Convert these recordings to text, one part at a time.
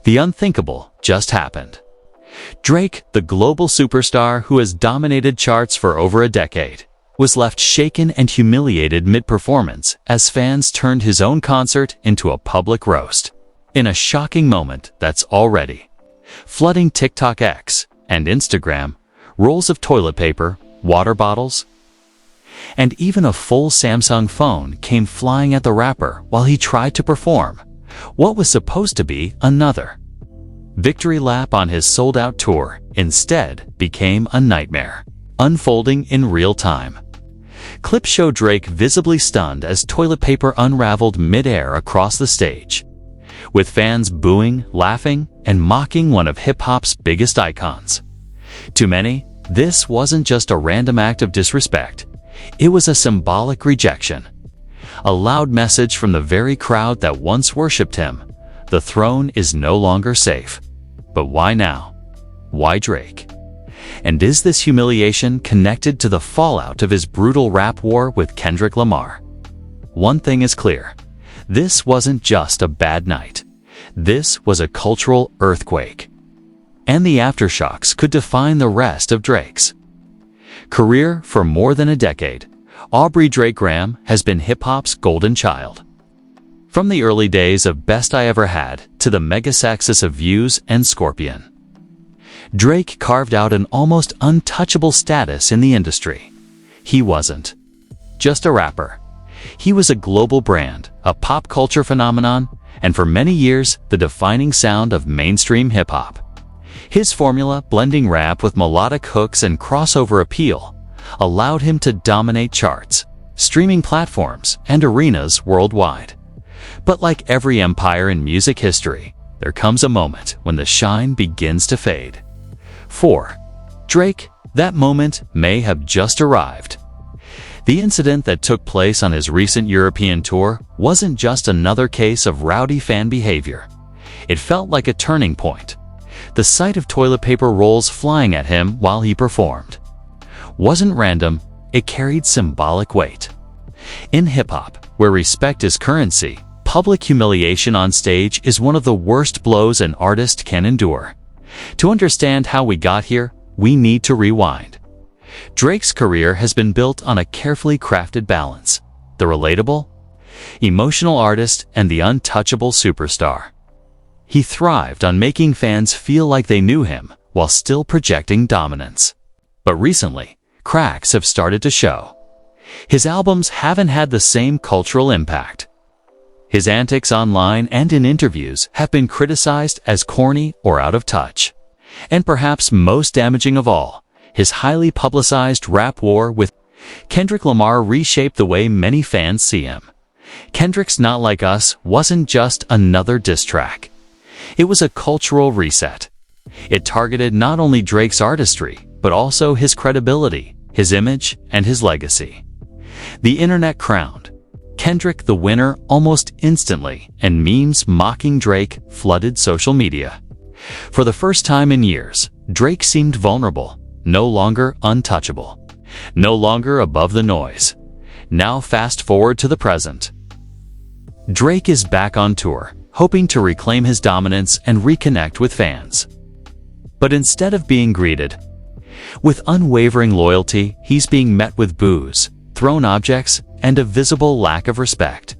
The unthinkable just happened. Drake, the global superstar who has dominated charts for over a decade, was left shaken and humiliated mid-performance as fans turned his own concert into a public roast. In a shocking moment that's already flooding TikTok X and Instagram, rolls of toilet paper, water bottles, and even a full Samsung phone came flying at the rapper while he tried to perform what was supposed to be another victory lap on his sold-out tour. Instead became a nightmare, unfolding in real time. Clips show Drake visibly stunned as toilet paper unraveled mid-air across the stage, with fans booing, laughing, and mocking one of hip-hop's biggest icons. To many, this wasn't just a random act of disrespect. It was a symbolic rejection, a loud message from the very crowd that once worshipped him. The throne is no longer safe. But why now? Why Drake? And is this humiliation connected to the fallout of his brutal rap war with Kendrick Lamar? One thing is clear. This wasn't just a bad night. This was a cultural earthquake. And the aftershocks could define the rest of Drake's career for more than a decade. Aubrey Drake Graham has been hip-hop's golden child. From the early days of Best I Ever Had to the mega-success of Views and Scorpion, Drake carved out an almost untouchable status in the industry. He wasn't just a rapper. He was a global brand, a pop culture phenomenon, and for many years, the defining sound of mainstream hip-hop. His formula, blending rap with melodic hooks and crossover appeal, allowed him to dominate charts, streaming platforms, and arenas worldwide. But like every empire in music history, there comes a moment when the shine begins to fade. For Drake, that moment may have just arrived. The incident that took place on his recent European tour wasn't just another case of rowdy fan behavior. It felt like a turning point. The sight of toilet paper rolls flying at him while he performed wasn't random, it carried symbolic weight. In hip-hop, where respect is currency, public humiliation on stage is one of the worst blows an artist can endure. To understand how we got here, we need to rewind. Drake's career has been built on a carefully crafted balance: the relatable, emotional artist and the untouchable superstar. He thrived on making fans feel like they knew him while still projecting dominance. But recently, cracks have started to show. His albums haven't had the same cultural impact. His antics online and in interviews have been criticized as corny or out of touch. And perhaps most damaging of all, his highly publicized rap war with Kendrick Lamar reshaped the way many fans see him. Kendrick's Not Like Us wasn't just another diss track. It was a cultural reset. It targeted not only Drake's artistry, but also his credibility, his image, and his legacy. The internet crowned Kendrick the winner almost instantly, and memes mocking Drake flooded social media. For the first time in years, Drake seemed vulnerable, no longer untouchable, no longer above the noise. Now fast forward to the present. Drake is back on tour, hoping to reclaim his dominance and reconnect with fans. But instead of being greeted with unwavering loyalty, he's being met with boos, thrown objects, and a visible lack of respect.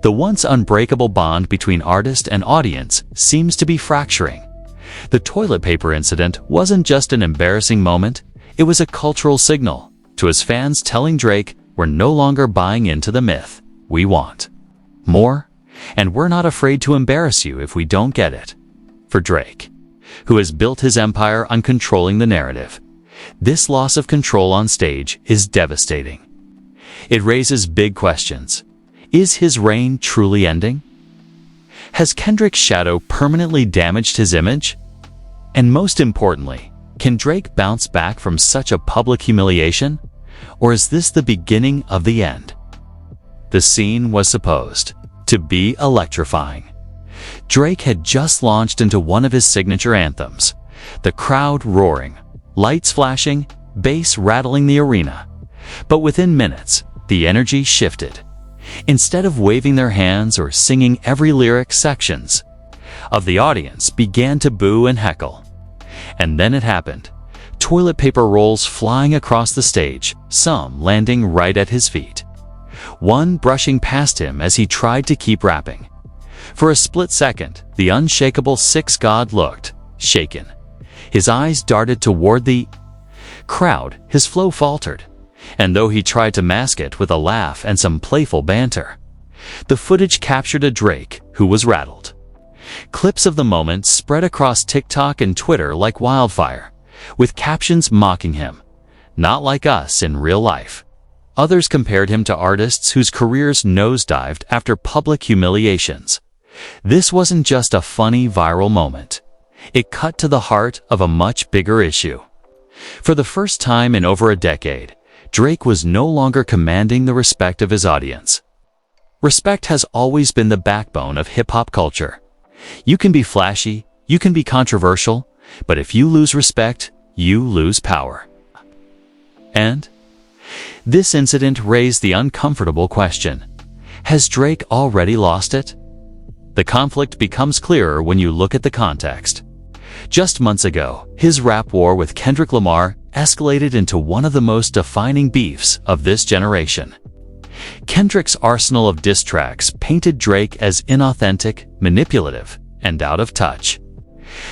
The once unbreakable bond between artist and audience seems to be fracturing. The toilet paper incident wasn't just an embarrassing moment, it was a cultural signal to his fans telling Drake, "We're no longer buying into the myth. We want more, and we're not afraid to embarrass you if we don't get it." For Drake, who has built his empire on controlling the narrative, this loss of control on stage is devastating. It raises big questions. Is his reign truly ending? Has Kendrick's shadow permanently damaged his image? And most importantly, can Drake bounce back from such a public humiliation? Or is this the beginning of the end? The scene was supposed to be electrifying. Drake had just launched into one of his signature anthems, the crowd roaring, lights flashing, bass rattling the arena. But within minutes, the energy shifted. Instead of waving their hands or singing every lyric sections, of the audience began to boo and heckle. And then it happened. Toilet paper rolls flying across the stage, some landing right at his feet. One brushing past him as he tried to keep rapping. For a split second, the unshakable Six God looked shaken. His eyes darted toward the crowd, his flow faltered, and though he tried to mask it with a laugh and some playful banter, the footage captured a Drake who was rattled. Clips of the moment spread across TikTok and Twitter like wildfire, with captions mocking him. Not like us in real life. Others compared him to artists whose careers nosedived after public humiliations. This wasn't just a funny viral moment. It cut to the heart of a much bigger issue. For the first time in over a decade, Drake was no longer commanding the respect of his audience. Respect has always been the backbone of hip-hop culture. You can be flashy, you can be controversial, but if you lose respect, you lose power. And this incident raised the uncomfortable question: has Drake already lost it? The conflict becomes clearer when you look at the context. Just months ago, his rap war with Kendrick Lamar escalated into one of the most defining beefs of this generation. Kendrick's arsenal of diss tracks painted Drake as inauthentic, manipulative, and out of touch.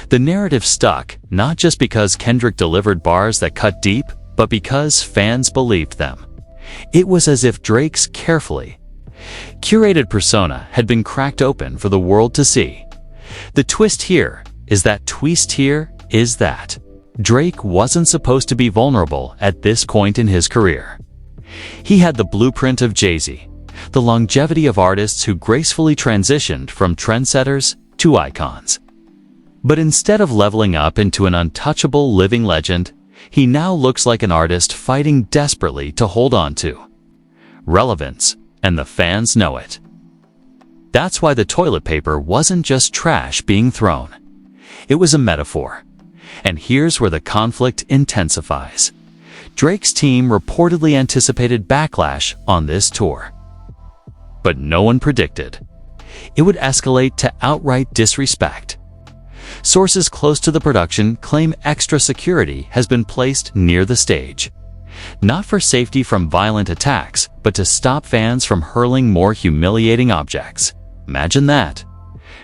The narrative stuck, not just because Kendrick delivered bars that cut deep, but because fans believed them. It was as if Drake's carefully curated persona had been cracked open for the world to see. The twist here is that Drake wasn't supposed to be vulnerable at this point in his career. He had the blueprint of Jay-Z, the longevity of artists who gracefully transitioned from trendsetters to icons. But instead of leveling up into an untouchable living legend, he now looks like an artist fighting desperately to hold on to relevance, and the fans know it. That's why the toilet paper wasn't just trash being thrown. It was a metaphor. And here's where the conflict intensifies. Drake's team reportedly anticipated backlash on this tour. But no one predicted it would escalate to outright disrespect. Sources close to the production claim extra security has been placed near the stage, not for safety from violent attacks, but to stop fans from hurling more humiliating objects. Imagine that.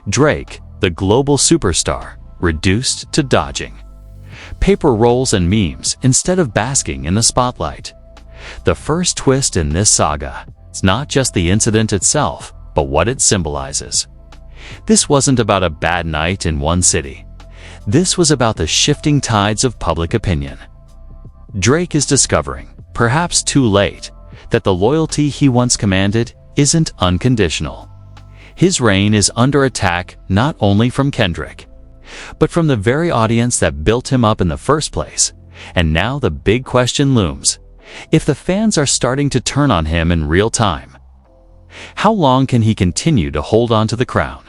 Drake, the global superstar, reduced to dodging paper rolls and memes instead of basking in the spotlight. The first twist in this saga is not just the incident itself, but what it symbolizes. This wasn't about a bad night in one city. This was about the shifting tides of public opinion. Drake is discovering, perhaps too late, that the loyalty he once commanded isn't unconditional. His reign is under attack not only from Kendrick, but from the very audience that built him up in the first place. And now the big question looms: if the fans are starting to turn on him in real time, how long can he continue to hold on to the crown?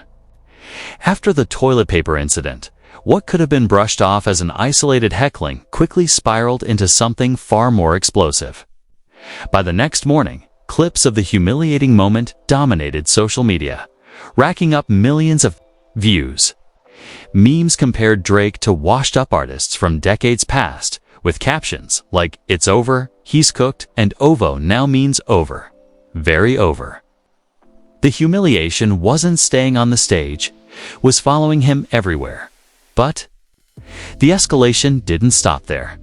After the toilet paper incident, what could have been brushed off as an isolated heckling quickly spiraled into something far more explosive. By the next morning, clips of the humiliating moment dominated social media, racking up millions of views. Memes compared Drake to washed-up artists from decades past, with captions like "It's over," "He's cooked," and "OVO now means over. Very over." The humiliation wasn't staying on the stage, was following him everywhere. But the escalation didn't stop there.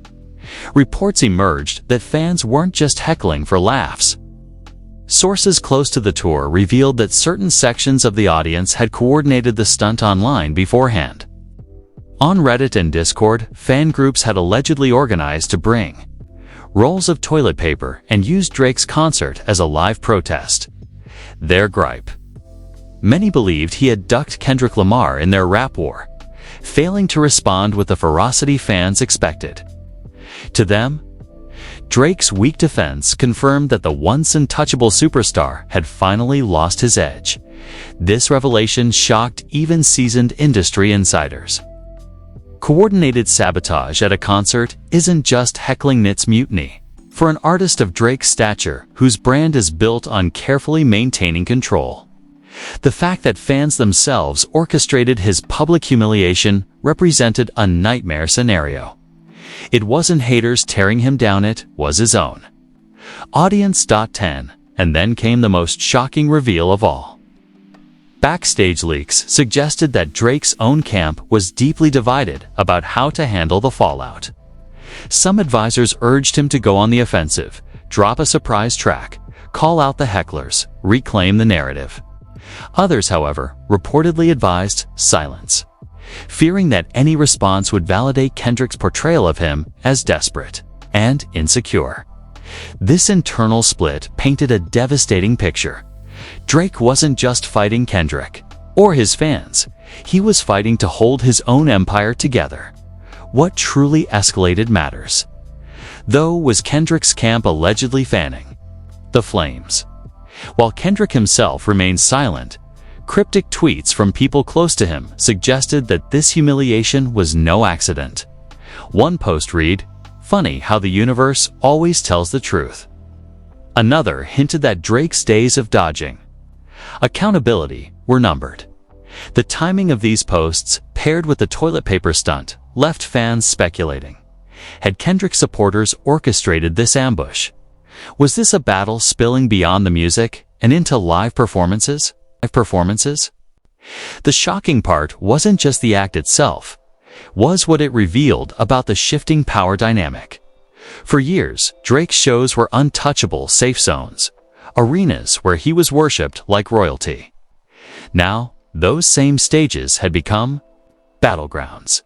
Reports emerged that fans weren't just heckling for laughs. Sources close to the tour revealed that certain sections of the audience had coordinated the stunt online beforehand. On Reddit and Discord, fan groups had allegedly organized to bring rolls of toilet paper and use Drake's concert as a live protest. Their gripe: many believed he had ducked Kendrick Lamar in their rap war, failing to respond with the ferocity fans expected. To them, Drake's weak defense confirmed that the once untouchable superstar had finally lost his edge. This revelation shocked even seasoned industry insiders. Coordinated sabotage at a concert isn't just heckling, it's mutiny. For an artist of Drake's stature, whose brand is built on carefully maintaining control, The fact that fans themselves orchestrated his public humiliation represented a nightmare scenario. It wasn't haters tearing him down, it was his own. Audience.10, and then came the most shocking reveal of all. Backstage leaks suggested that Drake's own camp was deeply divided about how to handle the fallout. Some advisors urged him to go on the offensive, drop a surprise track, call out the hecklers, reclaim the narrative. Others, however, reportedly advised silence, fearing that any response would validate Kendrick's portrayal of him as desperate and insecure. This internal split painted a devastating picture. Drake wasn't just fighting Kendrick or his fans, he was fighting to hold his own empire together. What truly escalated matters, though, was Kendrick's camp allegedly fanning the flames. While Kendrick himself remained silent, cryptic tweets from people close to him suggested that this humiliation was no accident. One post read, "Funny how the universe always tells the truth." Another hinted that Drake's days of dodging accountability were numbered. The timing of these posts, paired with the toilet paper stunt, left fans speculating. Had Kendrick supporters orchestrated this ambush? Was this a battle spilling beyond the music and into live performances? The shocking part wasn't just the act itself, was what it revealed about the shifting power dynamic. For years, Drake's shows were untouchable safe zones, arenas where he was worshipped like royalty. Now, those same stages had become battlegrounds.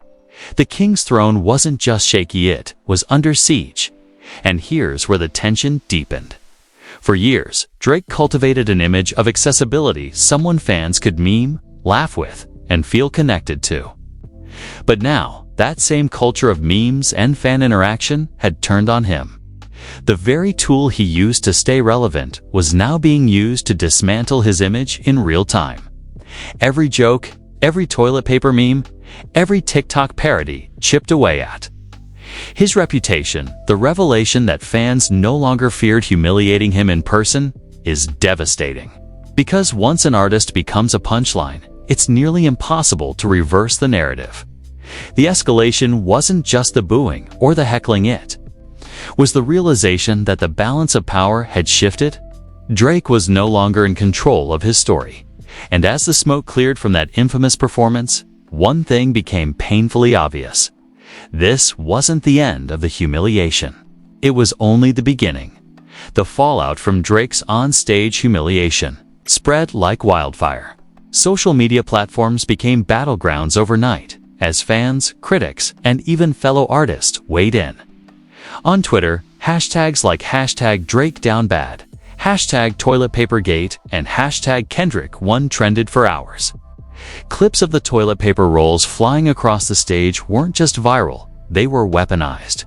The king's throne wasn't just shaky, it was under siege. And here's where the tension deepened. For years, Drake cultivated an image of accessibility, someone fans could meme, laugh with, and feel connected to. But now, that same culture of memes and fan interaction had turned on him. The very tool he used to stay relevant was now being used to dismantle his image in real time. Every joke, every toilet paper meme, every TikTok parody chipped away at his reputation. The revelation that fans no longer feared humiliating him in person is devastating. Because once an artist becomes a punchline, it's nearly impossible to reverse the narrative. The escalation wasn't just the booing or the heckling, it was the realization that the balance of power had shifted. Drake was no longer in control of his story. And as the smoke cleared from that infamous performance, one thing became painfully obvious. This wasn't the end of the humiliation. It was only the beginning. The fallout from Drake's on-stage humiliation spread like wildfire. Social media platforms became battlegrounds overnight, as fans, critics, and even fellow artists weighed in. On Twitter, hashtags like #DrakeDownBad, #ToiletPaperGate, and #Kendrick1 trended for hours. Clips of the toilet paper rolls flying across the stage weren't just viral, they were weaponized.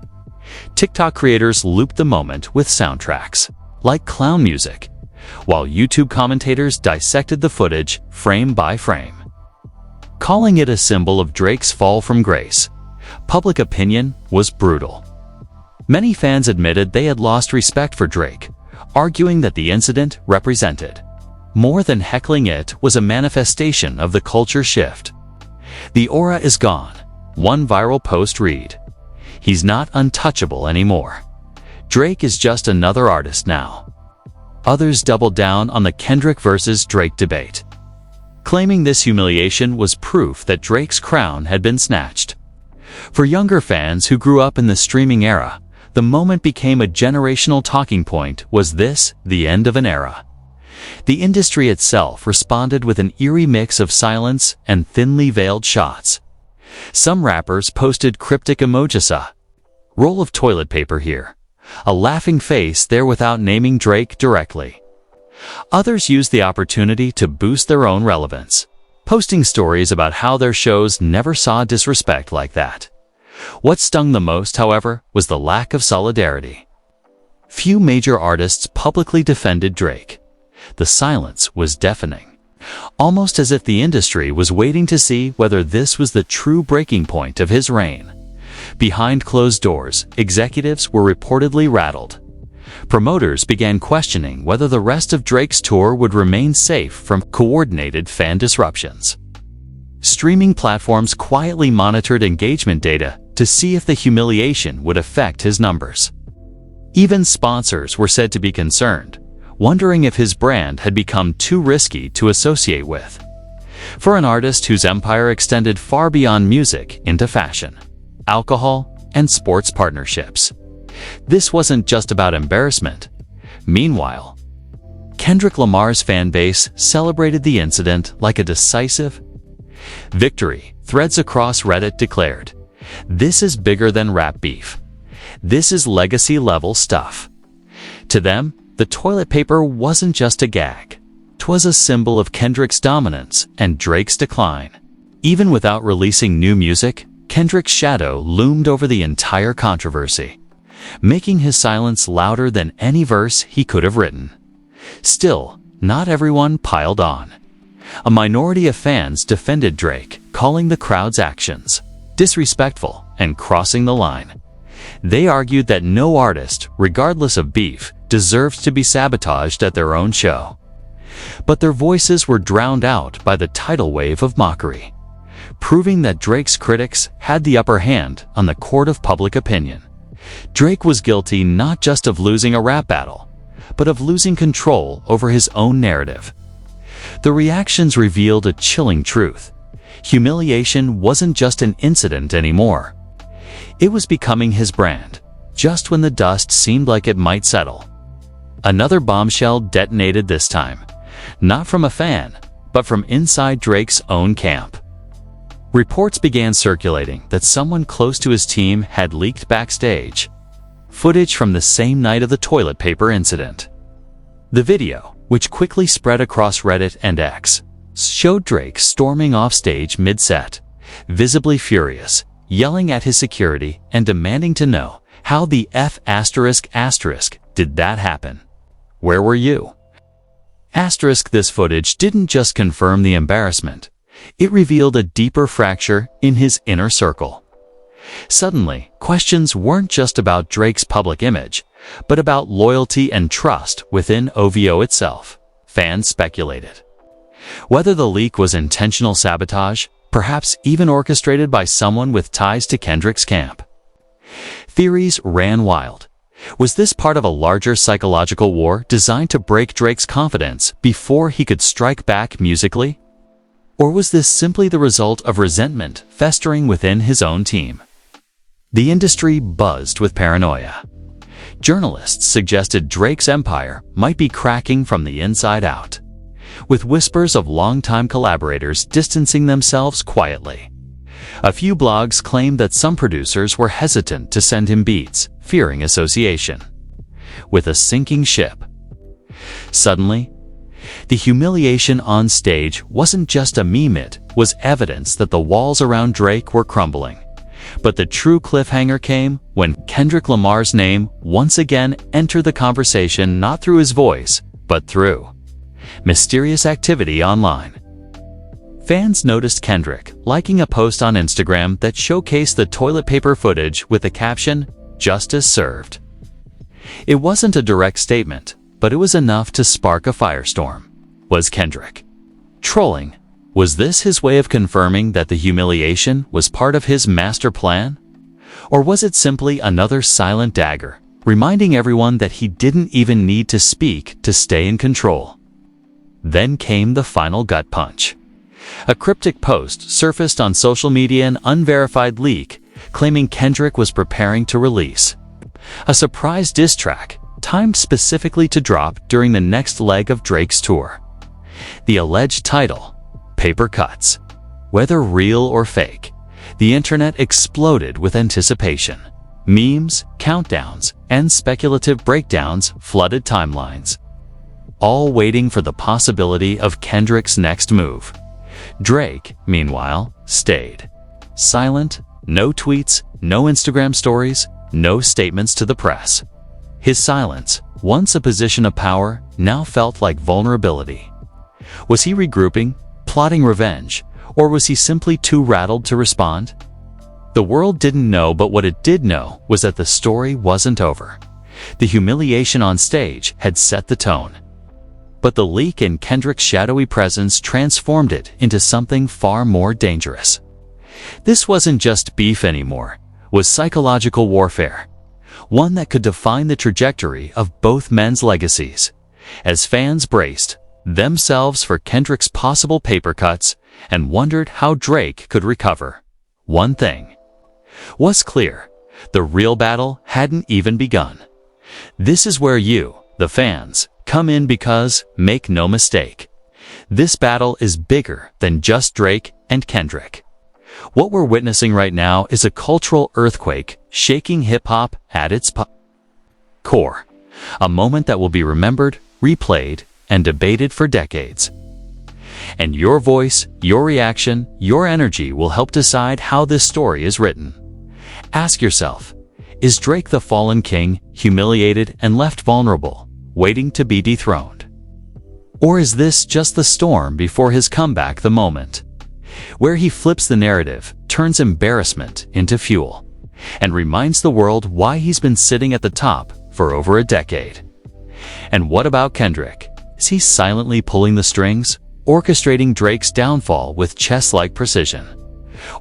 TikTok creators looped the moment with soundtracks, like clown music, while YouTube commentators dissected the footage frame by frame, calling it a symbol of Drake's fall from grace. Public opinion was brutal. Many fans admitted they had lost respect for Drake, arguing that the incident represented more than heckling, it was a manifestation of the culture shift. "The aura is gone," one viral post read. "He's not untouchable anymore. Drake is just another artist now." Others doubled down on the Kendrick versus Drake debate, claiming this humiliation was proof that Drake's crown had been snatched. For younger fans who grew up in the streaming era, the moment became a generational talking point. Was this the end of an era? The industry itself responded with an eerie mix of silence and thinly veiled shots. Some rappers posted cryptic emojis, a roll of toilet paper here, a laughing face there, without naming Drake directly. Others used the opportunity to boost their own relevance, posting stories about how their shows never saw disrespect like that. What stung the most, however, was the lack of solidarity. Few major artists publicly defended Drake. The silence was deafening, almost as if the industry was waiting to see whether this was the true breaking point of his reign. Behind closed doors, executives were reportedly rattled. Promoters began questioning whether the rest of Drake's tour would remain safe from coordinated fan disruptions. Streaming platforms quietly monitored engagement data to see if the humiliation would affect his numbers. Even sponsors were said to be concerned, wondering if his brand had become too risky to associate with. For an artist whose empire extended far beyond music into fashion, alcohol, and sports partnerships, this wasn't just about embarrassment. Meanwhile, Kendrick Lamar's fan base celebrated the incident like a decisive victory. Threads across Reddit declared, "This is bigger than rap beef. This is legacy-level stuff." To them, the toilet paper wasn't just a gag. 'Twas a symbol of Kendrick's dominance and Drake's decline. Even without releasing new music, Kendrick's shadow loomed over the entire controversy, making his silence louder than any verse he could have written. Still, not everyone piled on. A minority of fans defended Drake, calling the crowd's actions disrespectful and crossing the line. They argued that no artist, regardless of beef, deserves to be sabotaged at their own show. But their voices were drowned out by the tidal wave of mockery, proving that Drake's critics had the upper hand on the court of public opinion. Drake was guilty not just of losing a rap battle, but of losing control over his own narrative. The reactions revealed a chilling truth. Humiliation wasn't just an incident anymore. It was becoming his brand, just when the dust seemed like it might settle. Another bombshell detonated this time, not from a fan, but from inside Drake's own camp. Reports began circulating that someone close to his team had leaked backstage footage from the same night of the toilet paper incident. The video, which quickly spread across Reddit and X, showed Drake storming off stage mid-set, visibly furious, yelling at his security and demanding to know how the F*** did that happen. Where were you? This footage didn't just confirm the embarrassment, it revealed a deeper fracture in his inner circle. Suddenly, questions weren't just about Drake's public image, but about loyalty and trust within OVO itself. Fans speculated whether the leak was intentional sabotage, perhaps even orchestrated by someone with ties to Kendrick's camp. Theories ran wild. Was this part of a larger psychological war designed to break Drake's confidence before he could strike back musically? Or was this simply the result of resentment festering within his own team? The industry buzzed with paranoia. Journalists suggested Drake's empire might be cracking from the inside out, with whispers of longtime collaborators distancing themselves quietly. A few blogs claimed that some producers were hesitant to send him beats, fearing association with a sinking ship. Suddenly, the humiliation on stage wasn't just a meme, it was evidence that the walls around Drake were crumbling. But the true cliffhanger came when Kendrick Lamar's name once again entered the conversation, not through his voice, but through mysterious activity online. Fans noticed Kendrick liking a post on Instagram that showcased the toilet paper footage with the caption, "Justice served." It wasn't a direct statement, but it was enough to spark a firestorm. Was Kendrick trolling? Was this his way of confirming that the humiliation was part of his master plan? Or was it simply another silent dagger, reminding everyone that he didn't even need to speak to stay in control? Then came the final gut punch. A cryptic post surfaced on social media, an unverified leak, claiming Kendrick was preparing to release a surprise diss track, timed specifically to drop during the next leg of Drake's tour. The alleged title, Paper Cuts. Whether real or fake, the internet exploded with anticipation. Memes, countdowns, and speculative breakdowns flooded timelines, all waiting for the possibility of Kendrick's next move. Drake, meanwhile, stayed silent. No tweets, no Instagram stories, no statements to the press. His silence, once a position of power, now felt like vulnerability. Was he regrouping, plotting revenge, or was he simply too rattled to respond? The world didn't know, but what it did know was that the story wasn't over. The humiliation on stage had set the tone. But the leak and Kendrick's shadowy presence transformed it into something far more dangerous. This wasn't just beef anymore, it was psychological warfare, one that could define the trajectory of both men's legacies. As fans braced themselves for Kendrick's possible paper cuts and wondered how Drake could recover, one thing was clear: the real battle hadn't even begun. This is where you, the fans, come in because, make no mistake, this battle is bigger than just Drake and Kendrick. What we're witnessing right now is a cultural earthquake shaking hip-hop at its core. A moment that will be remembered, replayed, and debated for decades. And your voice, your reaction, your energy will help decide how this story is written. Ask yourself, is Drake the fallen king, humiliated and left vulnerable, waiting to be dethroned? Or is this just the storm before his comeback, the moment where he flips the narrative, turns embarrassment into fuel, and reminds the world why he's been sitting at the top for over a decade? And what about Kendrick? Is he silently pulling the strings, orchestrating Drake's downfall with chess-like precision?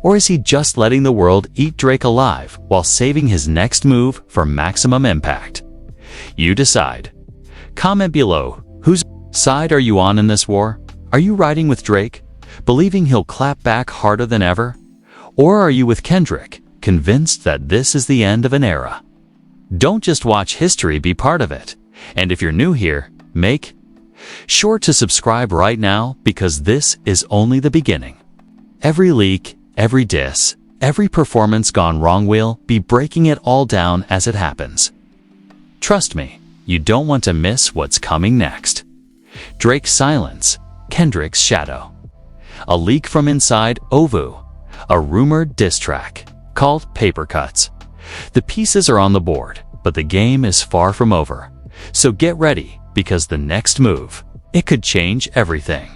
Or is he just letting the world eat Drake alive while saving his next move for maximum impact? You decide. Comment below, whose side are you on in this war? Are you riding with Drake, believing he'll clap back harder than ever? Or are you with Kendrick, convinced that this is the end of an era? Don't just watch history, be part of it. And if you're new here, make sure to subscribe right now, because this is only the beginning. Every leak, every diss, every performance gone wrong, will be breaking it all down as it happens. Trust me, you don't want to miss what's coming next. Drake's silence, Kendrick's shadow. A leak from inside Ovu, a rumored diss track called Paper Cuts. The pieces are on the board, but the game is far from over. So get ready, because the next move, it could change everything.